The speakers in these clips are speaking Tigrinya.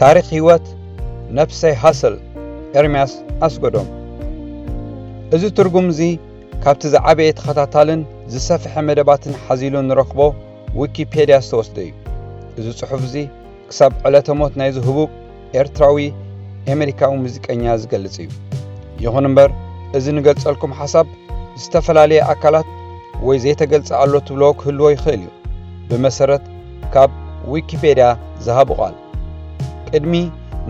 ታሪክ ህይወት ነፍሰይ ሃስል ኤርምያስ ኣስገዶም እዚ ትርጉም እዚ ካብቲ ዝዓበየ ተኸታታልን ዝሰፍሐ መደባትን ሓዚሉ ንረኽቦ ዊኪፔድያ ዝተወስደ እዩ። እዚ ጽሑፍ እዚ ክሳብ ዕለተ ሞት ናይዚ ህቡብ ኤርትራዊ ኣሜሪካዊ ሙዚቀኛ ዝገልጽ እዩ። ይኹን እምበር እዚ ንገልጸልኩም ሓሳብ ዝተፈላለየ ኣካላት ወይ ዘይተገልጸ ኣሎ ትብሎ ክህልዎ ይኽእል እዩ። ብመሰረት ካብ ዊኪፔድያ ዝሃብ ቃል ቅድሚ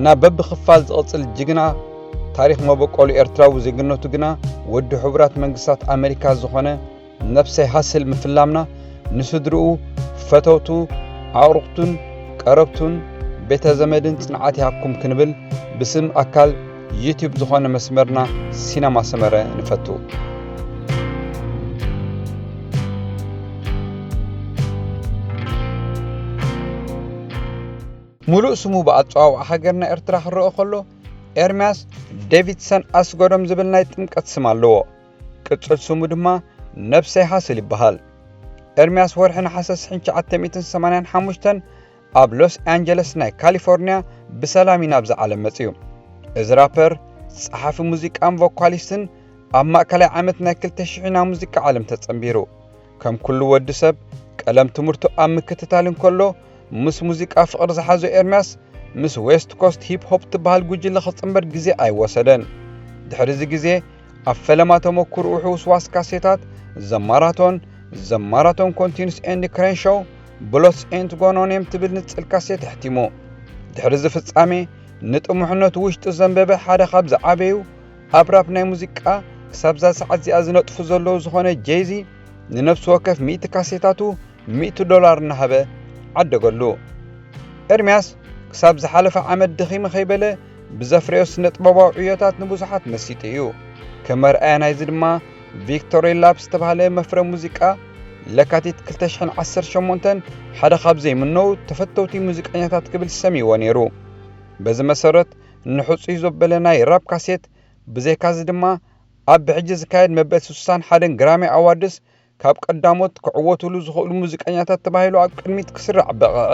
ናብ በብኽፋል ዝቕጽል ጅግና ታሪክ መበቆሉ ኤርትራዊ ዜግነቱ ግና ወዲ ሕቡራት መንግስታት ኣሜሪካ ዝኾነ ነፍሰይ ሃስል ምፍላምና ንስድርኡ ፈተውቱ ኣቕርቕቱን ቀረብቱን ቤተ ዘመድን ጽንዓት ይሃኩም ክንብል ብስም ኣካል ዩቲዩብ ዝኾነ መስመርና ሲነማ ሰመረ ንፈቱ። ሙሉእ ስሙ ብኣፀዋውዓ ሃገርና ኤርትራ ክረአ ከሎ ኤርምያስ ዴቪድሰን ኣስገዶም ዝብል ናይ ጥምቀት ስም ኣለዎ። ቅጽል ስሙ ድማ ነፍሰይ ሃስል ይበሃል። ኤርምያስ ወርሒ ነሓሰ 1985 ኣብ ሎስ አንጀለስ ናይ ካሊፎርኒያ ብሰላም ናብ ዝዓለም መጽዩ። እዚ ራፐር ጸሓፊ ሙዚቃን ቮካሊስትን ኣብ ማእከላይ ዓመት ናይ 2000 ናይ ሙዚቃ ዓለም ተጸምቢሩ። ከም ኩሉ ወዲ ሰብ ቀለም ትምህርቱ ኣብ ምክትታል እንከሎ ምስ ሙዚቃ ፍቕሪ ዝሓዞ ኤርምያስ ምስ ዌስት ኮስት ሂፕ ሆፕ ትበሃል ጉጅለ ክጽምበር ግዜ ኣይወሰደን። ድሕሪ እዚ ግዜ ኣብ ፈለማ ተመክርኡ ሕውስዋስ ካሴታት ዘማራቶን ኮንቲኒስ ኤንድ ክሬንሾው ብሎስ ኤንት ጎኖኔም ትብል ንጽል ካሴት ሕቲሙ። ድሕሪ እዚ ፍጻሜ ንጥሙሕነቱ ውሽጢ ዘንበበ ሓደ ካብ ዝዓበዩ ኣብ ራፕ ናይ ሙዚቃ ክሳብ ዛ ሰዓት እዚኣ ዝነጥፉ ዘለዉ ዝኾነ ጄይዚ ንነፍሲ ወከፍ 100 ካሴታቱ $100 እናሃበ ዓደገሉ። ኤርምያስ ክሳብ ዝሓለፈ ዓመት ድኺመ ኸይበለ ብዘፍረዮ ስነ ጥበባዊ ዕዮታት ንብዙሓት መሲጥ እዩ። ከም መርኣያ ናይዚ ድማ ቪክቶሪ ላብ ዝተባህለ መፍረ ሙዚቃ ለካቲት 2018 ሓደ ካብ ዘይምነው ተፈተውቲ ሙዚቀኛታት ክብል ሰሚዎ ነይሩ። በዚ መሰረት ንሕፁይ ዘበለ ናይ ራፕ ካሴት ብዘይካዚ ድማ ኣብ ብሕጂ ዝካየድ መበል 61 ግራሚ ኣዋርድስ ካብ ቀዳሞት ክዕወትሉ ዝኽእሉ ሙዚቀኛታት ተባሂሉ ኣብ ቅድሚት ክስራዕ በቕዐ።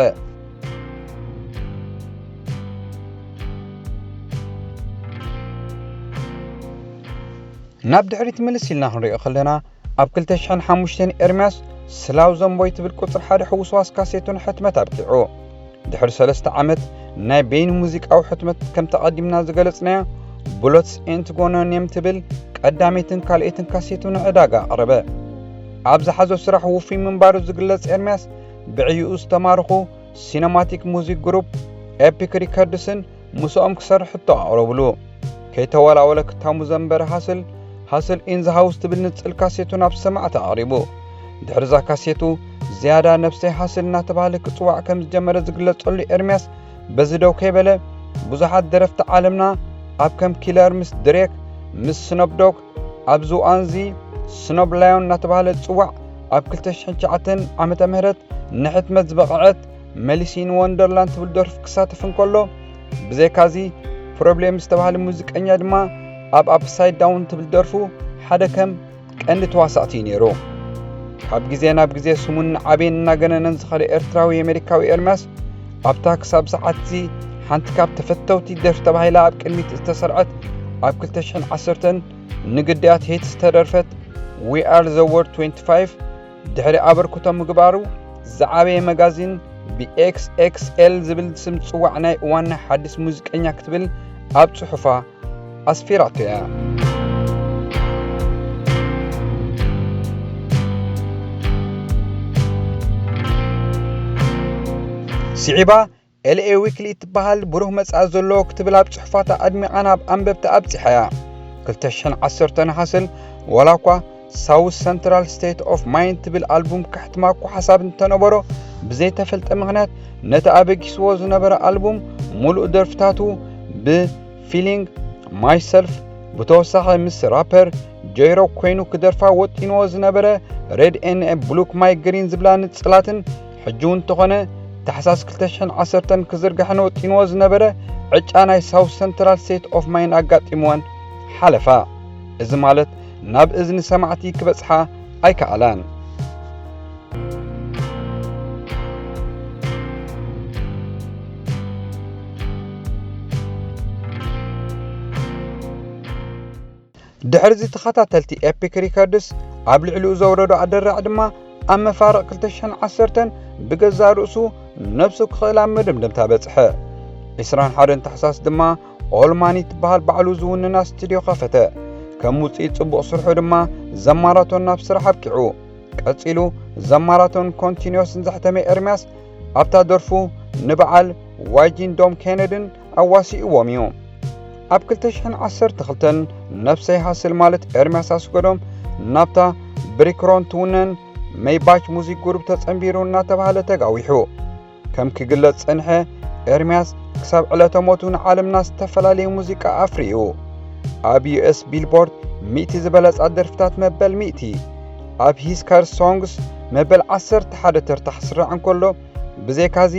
ናብ ድሕሪት ምልስ ኢልና ክንሪኦ ከለና ኣብ 2005 ኤርምያስ ስላው ዘንቦይ ትብል ቁፅር ሓደ ሕውስዋስ ካሴቱን ሕትመት ኣብቂዑ። ድሕሪ 3 ዓመት ናይ ቤይን ሙዚቃዊ ሕትመት ከም ተቐዲምና ዝገለጽናዮ ብሎትስ ኤንት ጎኖኔም ትብል ቀዳሜትን ካልኦትን ካሴቱ ንዕዳጋ ኣቕረበ። ኣብ ዝሓዞ ስራሕ ውፉይ ምንባሩ ዝግለጽ ኤርምያስ ብዕይኡ ዝተማርኹ ሲነማቲክ ሙዚክ ግሩፕ ኤፒክ ሪከርድስን ምስኦም ክሰርሕ ተኣቕረብሉ። ከይተወላወለ ክታሙ ዘንበረ ሃስል ኢን ዘ ሃውስ ትብል ንጽል ካሴቱ ናብ ሰማዕቲ ኣቕሪቡ። ድሕሪ ዛ ካሴቱ ዝያዳ ነፍሰይ ሃስል እናተባህለ ክጽዋዕ ከም ዝጀመረ ዝግለጸሉ ኤርምያስ በዚ ደው ከይበለ ብዙሓት ደረፍቲ ዓለምና ኣብ ከም ኪለር ምስ ድሬክ ምስ ስኖፕ ዶግ ኣብ ዝዋንዚ ስኖብ ላዮን እናተባህለ ጽዋዕ ኣብ 2009 ዓመተ ምህረት ንሕትመት ዝበቕዐት መሊሲን ወንደርላንድ ትብል ደርፊ ክሳተፍ እንከሎ ብዘይካዚ ፕሮብሌም ዝተባህለ ሙዚቀኛ ድማ ኣብ ኣፕሳይድ ዳውን ትብል ደርፉ ሓደ ከም ቀንዲ ተዋሳእቲ ነይሩ። ካብ ግዜ ናብ ግዜ ስሙን ዓብየን እናገነነን ዝኸደ ኤርትራዊ ኣሜሪካዊ ኤርምያስ ኣብታ ክሳብ ሰዓት እዚ ሓንቲ ካብ ተፈተውቲ ደርፊ ተባሂላ ኣብ ቅድሚት ዝተሰርዐት ኣብ 2010 ንግዳያት ሄት ዝተደርፈት We Are The World 25 ድሕሪ ኣበርክቶ ምግባሩ ዝዓበየ መጋዚን BXXL ዝብል ስም ጽዋዕ ናይ እዋን ሓድስ ሙዚቀኛ ክትብል ኣብ ጽሑፋ ኣስፊራቶ እያ። ስዒባ LA Weekly ትበሃል ብሩህ መጽኣ ዘለዎ ክትብል ኣብ ጽሑፋታ ኣድሚቓ ናብ ኣንበብቲ ኣብፂሓያ። 2010 ሃስል ወላኳ ሳውት ሰንትራል ስቴት ኦፍ ማይንድ ትብል ኣልቡም ካሕትማ እኳ ሓሳብ እንተነበሮ ብዘይተፈልጠ ምኽንያት ነቲ ኣበጊስዎ ዝነበረ ኣልቡም ሙሉእ ደርፍታቱ ብፊሊንግ ማይሰልፍ ብተወሳኺ ምስ ራፐር ጆይሮ ኮይኑ ክደርፋ ወጢንዎ ዝነበረ ሬድ ኤን ብሉክ ማይ ግሪን ዝብላ ንጽላትን ሕጂው እንተኾነ ታሕሳስ 2010 ክዝርጋሕን ወጢንዎ ዝነበረ ዕጫ ናይ ሳውት ሰንትራል ስቴት ኦፍ ማይንድ ኣጋጢምወን ሓለፋ። እዚ ማለት ናብ እዝኒ ሰማዕቲ ክበጽሓ ኣይከኣላን። ድሕሪ ተኸታተልቲ ኤፒክ ሪከርድስ ኣብ ልዕሊኡ ዘውረዶ ኣደራዕ ድማ ኣብ መፋርቕ 2010 ብገዛ ርእሱ ነብሱ ክኽእል ኣብ ምድምድምታ በጽሐ 21 ታሕሳስ ድማ ኦልማኒ ትበሃል ባዕሉ ዝውንና ስቱድዮ ከፈተ ከም ውፅኢት ጽቡቕ ስርሑ ድማ ዘማራቶን ናብ ስራሕ ኣብቂዑ ቀጺሉ ዘማራቶን ኮንቲኒዮስ እንዘሕተመ ኤርምያስ ኣብታ ደርፉ ንበዓል ዋይጂን ዶም ኬነድን ኣዋሲእዎም እዩ ኣብ 2012 ነፍሰይ ሃስል ማለት ኤርምያስ ኣስገዶም ናብታ ብሪክሮን ትውነን ሜይባች ሙዚክ ግሩፕ ተጸንቢሩ እናተባህለ ተጋዊሑ ከም ክግለጽ ጸንሐ ኤርምያስ ክሳብ ዕለተ ሞቱ ንዓለምና ዝተፈላለየ ሙዚቃ ኣፍሪኡ ኣብ ዩኤስ ቢልቦርድ 100 ዝበለጻ ደርፍታት መበል 100 ኣብ ሂስ ካር ሶንግስ መበል 11 ተርታ ክስራዕ እንከሎ ብዘይካዚ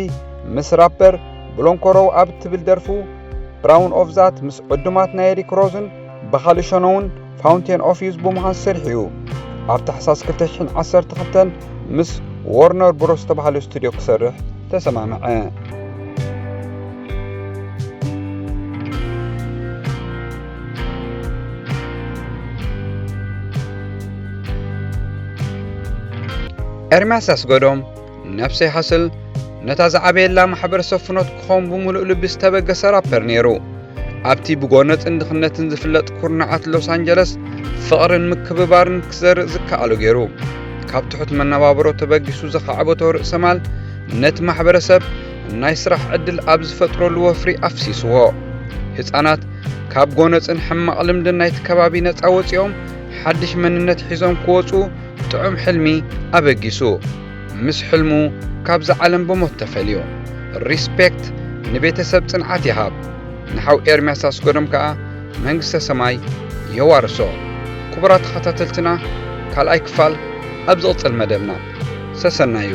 ምስ ራፐር ብሎንኮሮው ኣብ ትብል ደርፉ ብራውን ኦፍ ዛት ምስ ዕዱማት ናይ ሪክ ሮዝን ብኻልእ ሸነውን ፋውንቴን ኦፍ ዩዝ ብምዃን ሰሪሑ ኣብ ታሕሳስ 2012 ምስ ዎርነር ብሮስ ተባህለ ስቱድዮ ክሰርሕ ተሰማምዐ ኤርምያስ ኣስገዶም ነፍሰይ ሃስል ነታ ዝዓበየላ ማሕበረሰብ ፍኖት ክኾን ብምሉእ ልቢ ዝተበገሰ ራፐር ነይሩ ኣብቲ ብጎነፅን ድኽነትን ዝፍለጥ ኩርናዓት ሎስ አንጀለስ ፍቕርን ምክብባርን ክዘርእ ዝከኣሉ ገይሩ ካብ ትሑት መነባብሮ ተበጊሱ ዝኸዓበቶ ርእሰ ማል ነቲ ማሕበረሰብ ናይ ስራሕ ዕድል ኣብ ዝፈጥረሉ ወፍሪ ኣፍሲስዎ ህፃናት ካብ ጎነፅን ሕማቕ ልምድን ናይቲ ከባቢ ነፃ ወፂኦም ሓድሽ መንነት ሒዞም ክወፁ ጥዑም ሕልሚ ኣበጊሱ ምስ ሕልሙ ካብ ዝዓለም ብሞት ተፈልዩ ሪስፔክት ንቤተሰብ ጽንዓት ይሃብ ንሓው ኤርምያስ ኣስገዶም ከዓ መንግስተ ሰማይ የዋርሶ ክቡራት ተኸታተልትና ካልኣይ ክፋል ኣብ ዝቕፅል መደብና ሰሰናዩ